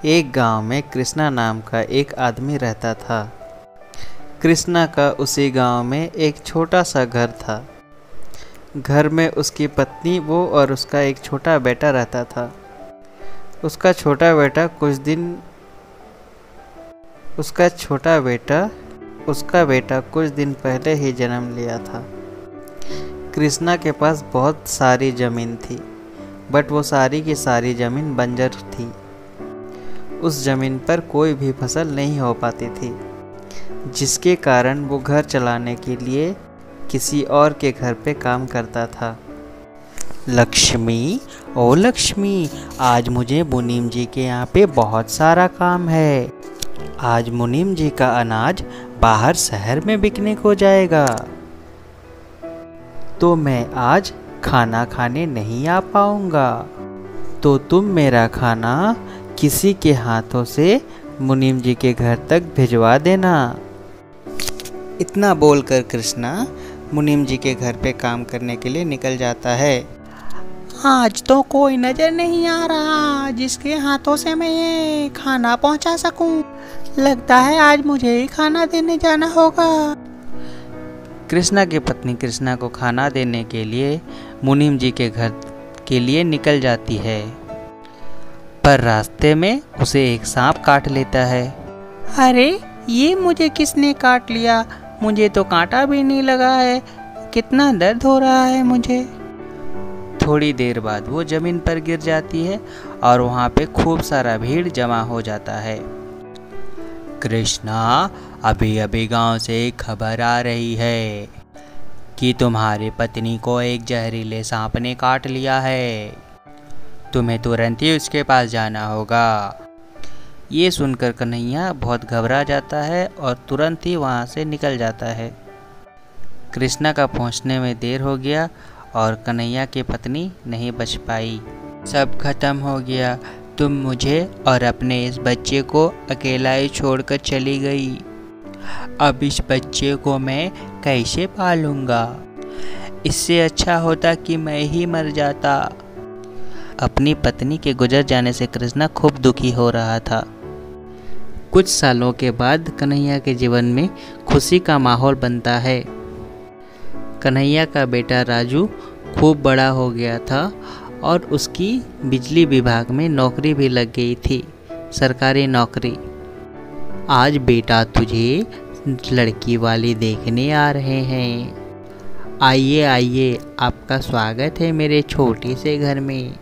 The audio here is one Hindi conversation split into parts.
एक गांव में कृष्णा नाम का एक आदमी रहता था। कृष्णा का उसी गांव में एक छोटा सा घर था। घर में उसकी पत्नी, वो और उसका एक छोटा बेटा रहता था। उसका छोटा बेटा कुछ दिन पहले ही जन्म लिया था। कृष्णा के पास बहुत सारी ज़मीन थी, बट वो सारी की सारी ज़मीन बंजर थी। उस ज़मीन पर कोई भी फसल नहीं हो पाती थी, जिसके कारण वो घर चलाने के लिए किसी और के घर पे काम करता था। लक्ष्मी, ओ लक्ष्मी, आज मुझे मुनीम जी के यहाँ पे बहुत सारा काम है। आज मुनीम जी का अनाज बाहर शहर में बिकने को जाएगा, तो मैं आज खाना खाने नहीं आ पाऊँगा। तो तुम मेरा खाना किसी के हाथों से मुनीम जी के घर तक भिजवा देना। इतना बोलकर कृष्णा मुनीम जी के घर पे काम करने के लिए निकल जाता है। आज तो कोई नजर नहीं आ रहा जिसके हाथों से मैं ये खाना पहुंचा सकूं। लगता है आज मुझे ही खाना देने जाना होगा। कृष्णा की पत्नी कृष्णा को खाना देने के लिए मुनीम जी के घर के लिए निकल जाती है, पर रास्ते में उसे एक सांप काट लेता है। अरे, ये मुझे किसने काट लिया? मुझे तो कांटा भी नहीं लगा है। कितना दर्द हो रहा है मुझे। थोड़ी देर बाद वो जमीन पर गिर जाती है और वहाँ पे खूब सारा भीड़ जमा हो जाता है। कृष्णा, अभी अभी गांव से एक खबर आ रही है कि तुम्हारी पत्नी को एक जहरीले सांप ने काट लिया है। तुम्हें तुरंत ही उसके पास जाना होगा। ये सुनकर कन्हैया बहुत घबरा जाता है और तुरंत ही वहाँ से निकल जाता है। कृष्णा का पहुँचने में देर हो गया और कन्हैया की पत्नी नहीं बच पाई। सब खत्म हो गया। तुम मुझे और अपने इस बच्चे को अकेला ही छोड़कर चली गई। अब इस बच्चे को मैं कैसे पालूंगा? इससे अच्छा होता कि मैं ही मर जाता। अपनी पत्नी के गुजर जाने से कृष्णा खूब दुखी हो रहा था। कुछ सालों के बाद कन्हैया के जीवन में खुशी का माहौल बनता है। कन्हैया का बेटा राजू खूब बड़ा हो गया था और उसकी बिजली विभाग में नौकरी भी लग गई थी, सरकारी नौकरी। आज बेटा तुझे लड़की वाली देखने आ रहे हैं। आइए आइए, आपका स्वागत है मेरे छोटे से घर में।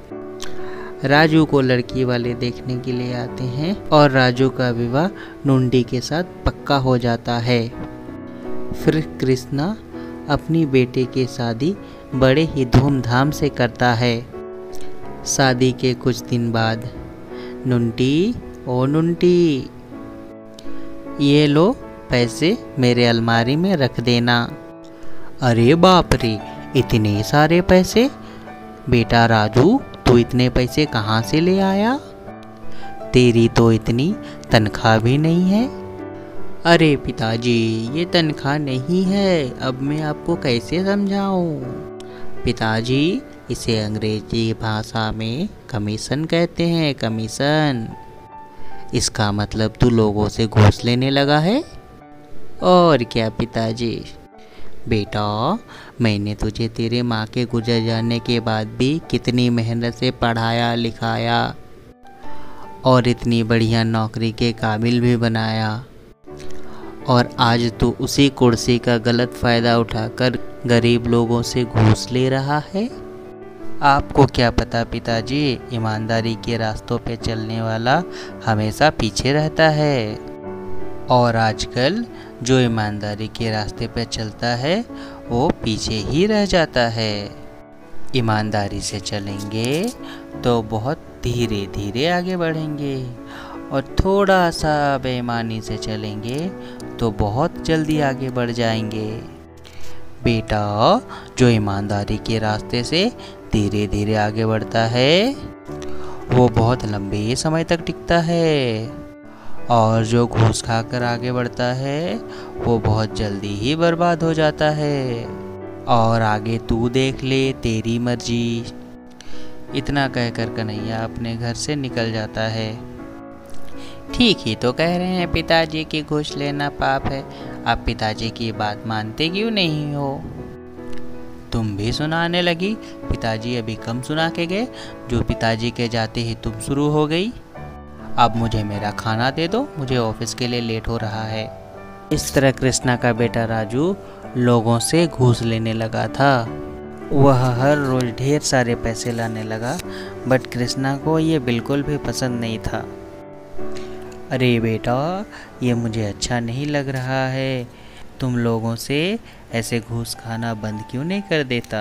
राजू को लड़की वाले देखने के लिए आते हैं और राजू का विवाह नुंडी के साथ पक्का हो जाता है। फिर कृष्णा अपनी बेटे की शादी बड़े ही धूमधाम से करता है। शादी के कुछ दिन बाद, नुंटी, ओ नुंटी, ये लो पैसे मेरे अलमारी में रख देना। अरे बाप रे, इतने सारे पैसे? बेटा राजू, तू इतने पैसे कहाँ से ले आया? तेरी तो इतनी तनख्वाह भी नहीं है। अरे पिताजी, ये तनख्वाह नहीं है। अब मैं आपको कैसे समझाऊं? पिताजी, इसे अंग्रेजी भाषा में कमीशन कहते हैं, कमीशन। इसका मतलब तू लोगों से घूस लेने लगा है? और क्या पिताजी। बेटा, मैंने तुझे तेरे माँ के गुजर जाने के बाद भी कितनी मेहनत से पढ़ाया लिखाया और इतनी बढ़िया नौकरी के काबिल भी बनाया, और आज तू उसी कुर्सी का गलत फ़ायदा उठाकर गरीब लोगों से घूस ले रहा है। आपको क्या पता पिताजी, ईमानदारी के रास्तों पे चलने वाला हमेशा पीछे रहता है, और आजकल जो ईमानदारी के रास्ते पे चलता है वो पीछे ही रह जाता है। ईमानदारी से चलेंगे तो बहुत धीरे धीरे आगे बढ़ेंगे, और थोड़ा सा बेईमानी से चलेंगे तो बहुत जल्दी आगे बढ़ जाएंगे। बेटा, जो ईमानदारी के रास्ते से धीरे धीरे आगे बढ़ता है वो बहुत लंबे समय तक टिकता है, और जो घूस खाकर आगे बढ़ता है वो बहुत जल्दी ही बर्बाद हो जाता है। और आगे तू देख ले, तेरी मर्जी। इतना कहकर कन्हैया अपने घर से निकल जाता है। ठीक ही तो कह रहे हैं पिताजी कि घूस लेना पाप है। आप पिताजी की बात मानते क्यों नहीं हो? तुम भी सुनाने लगी। पिताजी अभी कम सुना के गए, जो पिताजी के जाते ही तुम शुरू हो गई। अब मुझे मेरा खाना दे दो, मुझे ऑफिस के लिए लेट हो रहा है। इस तरह कृष्णा का बेटा राजू लोगों से घूस लेने लगा था। वह हर रोज ढेर सारे पैसे लाने लगा, बट कृष्णा को ये बिल्कुल भी पसंद नहीं था। अरे बेटा, ये मुझे अच्छा नहीं लग रहा है। तुम लोगों से ऐसे घूस खाना बंद क्यों नहीं कर देता?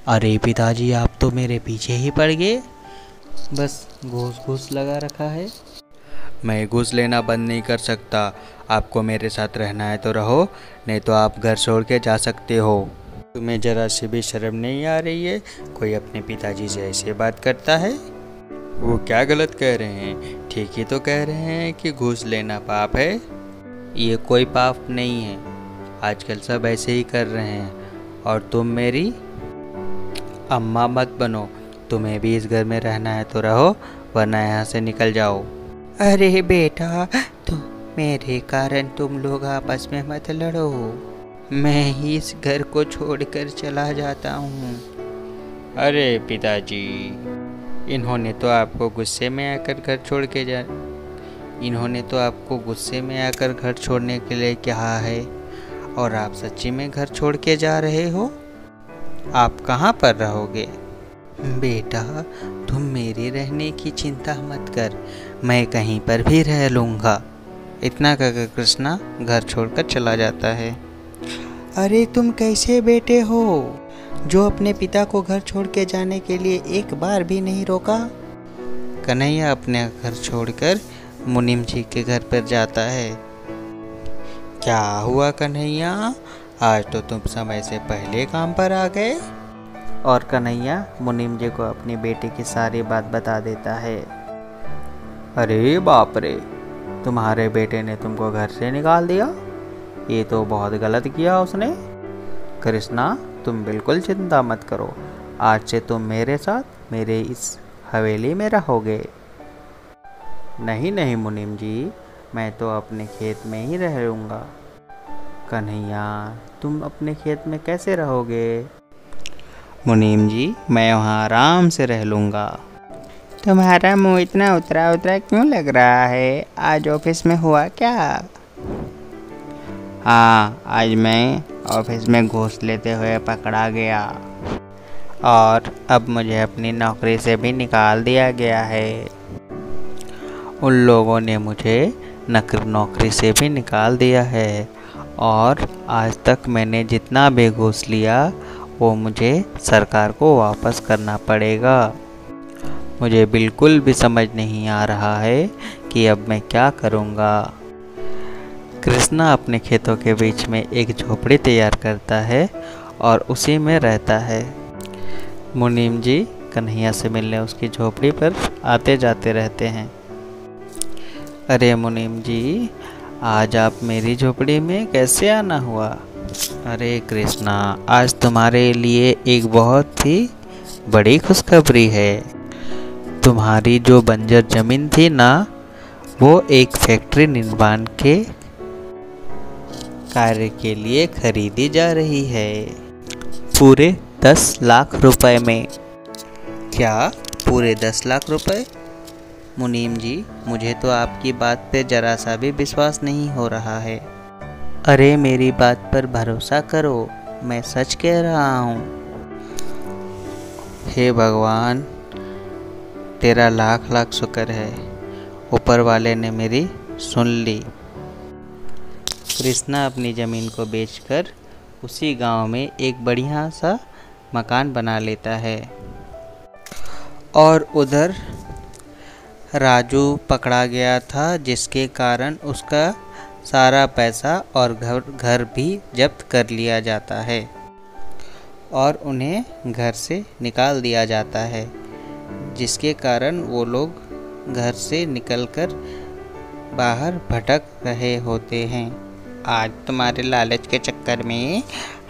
अरे पिताजी, आप तो मेरे पीछे ही पड़ गए। बस घूस घूस लगा रखा है। मैं घूस लेना बंद नहीं कर सकता। आपको मेरे साथ रहना है तो रहो, नहीं तो आप घर छोड़ के जा सकते हो। तुम्हें जरा सी भी शर्म नहीं आ रही है? कोई अपने पिताजी से ऐसे बात करता है? वो क्या गलत कह रहे हैं? ठीक ही तो कह रहे हैं कि घूस लेना पाप है। ये कोई पाप नहीं है, आजकल सब ऐसे ही कर रहे हैं। और तुम मेरी अम्मा मत बनो। तुम्हें भी इस घर में रहना है तो रहो, वरना यहाँ से निकल जाओ। अरे बेटा, तुम मेरे कारण तुम लोग आपस में मत लड़ो। मैं ही इस घर को छोड़कर चला जाता हूँ। अरे पिताजी, इन्होंने तो आपको गुस्से में आकर घर छोड़ने के लिए कहा है, और आप सच्ची में घर छोड़ के जा रहे हो? आप कहाँ पर रहोगे? बेटा, तुम मेरे रहने की चिंता मत कर, मैं कहीं पर भी रह लूँगा। इतना कहकर कृष्णा घर छोड़कर चला जाता है। अरे तुम कैसे बेटे हो, जो अपने पिता को घर छोड़ के जाने के लिए एक बार भी नहीं रोका? कन्हैया अपने घर छोड़कर मुनीम जी के घर पर जाता है। क्या हुआ कन्हैया, आज तो तुम समय से पहले काम पर आ गए? और कन्हैया मुनीम जी को अपनी बेटे की सारी बात बता देता है। अरे बाप रे, तुम्हारे बेटे ने तुमको घर से निकाल दिया? ये तो बहुत गलत किया उसने। कृष्णा, तुम बिल्कुल चिंता मत करो, आज से तुम मेरे साथ मेरे इस हवेली में रहोगे। नहीं नहीं मुनीम जी, मैं तो अपने खेत में ही रह लूँगा। कन्हैया, तुम अपने खेत में कैसे रहोगे? मुनीम जी, मैं वहाँ आराम से रह लूँगा। तुम्हारा मुंह इतना उतरा उतरा क्यों लग रहा है? आज ऑफिस में हुआ क्या? हाँ, आज मैं ऑफिस में घूस लेते हुए पकड़ा गया, और अब मुझे अपनी नौकरी से भी निकाल दिया गया है। उन लोगों ने मुझे नौकरी से भी निकाल दिया है, और आज तक मैंने जितना भी घूस लिया वो मुझे सरकार को वापस करना पड़ेगा। मुझे बिल्कुल भी समझ नहीं आ रहा है कि अब मैं क्या करूँगा। कृष्णा अपने खेतों के बीच में एक झोपड़ी तैयार करता है और उसी में रहता है। मुनीम जी कन्हैया से मिलने उसकी झोपड़ी पर आते जाते रहते हैं। अरे मुनीम जी, आज आप मेरी झोपड़ी में कैसे आना हुआ? अरे कृष्णा, आज तुम्हारे लिए एक बहुत ही बड़ी खुशखबरी है। तुम्हारी जो बंजर जमीन थी ना, वो एक फैक्ट्री निर्माण के कार्य के लिए खरीदी जा रही है, पूरे 10 लाख रुपए में। क्या पूरे 10 लाख रुपए? मुनीम जी, मुझे तो आपकी बात पे जरा सा भी विश्वास नहीं हो रहा है। अरे मेरी बात पर भरोसा करो, मैं सच कह रहा हूँ। हे भगवान, तेरा लाख लाख शुक्र है, ऊपर वाले ने मेरी सुन ली। कृष्णा अपनी ज़मीन को बेचकर उसी गांव में एक बढ़िया सा मकान बना लेता है, और उधर राजू पकड़ा गया था, जिसके कारण उसका सारा पैसा और घर भी जब्त कर लिया जाता है, और उन्हें घर से निकाल दिया जाता है, जिसके कारण वो लोग घर से निकलकर बाहर भटक रहे होते हैं। आज तुम्हारे लालच के चक्कर में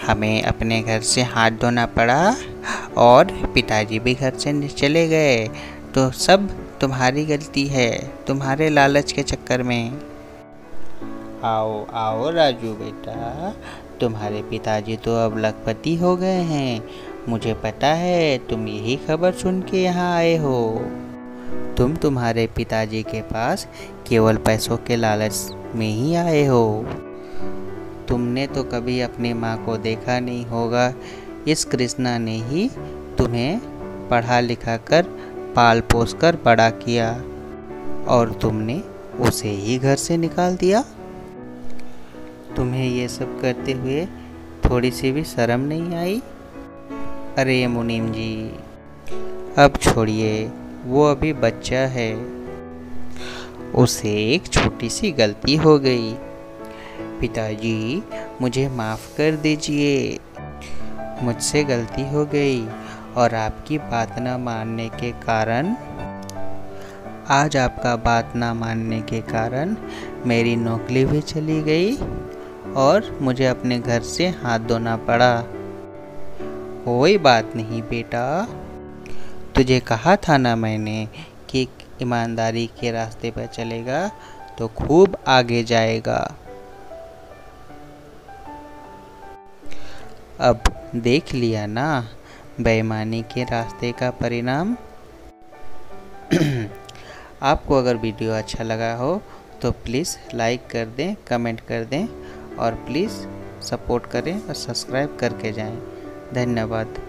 हमें अपने घर से हाथ धोना पड़ा, और पिताजी भी घर से चले गए, तो सब तुम्हारी गलती है, तुम्हारे लालच के चक्कर में। आओ आओ राजू बेटा, तुम्हारे पिताजी तो अब लखपति हो गए हैं। मुझे पता है तुम यही खबर सुन के यहाँ आए हो। तुम तुम्हारे पिताजी के पास केवल पैसों के लालच में ही आए हो। तुमने तो कभी अपनी माँ को देखा नहीं होगा। इस कृष्णा ने ही तुम्हें पढ़ा लिखा कर पाल पोस कर बड़ा किया और तुमने उसे ही घर से निकाल दिया। तुम्हें ये सब करते हुए थोड़ी सी भी शर्म नहीं आई? अरे मुनीम जी, अब छोड़िए, वो अभी बच्चा है, उसे एक छोटी सी गलती हो गई। पिताजी मुझे माफ़ कर दीजिए, मुझसे गलती हो गई और आपकी बात न मानने के कारण आज आपका बात ना मानने के कारण मेरी नौकरी भी चली गई और मुझे अपने घर से हाथ धोना पड़ा। कोई बात नहीं बेटा, तुझे कहा था ना मैंने कि ईमानदारी के रास्ते पर चलेगा तो खूब आगे जाएगा। अब देख लिया ना बेईमानी के रास्ते का परिणाम। आपको अगर वीडियो अच्छा लगा हो तो प्लीज़ लाइक कर दें, कमेंट कर दें और प्लीज़ सपोर्ट करें और सब्सक्राइब करके जाएं। धन्यवाद।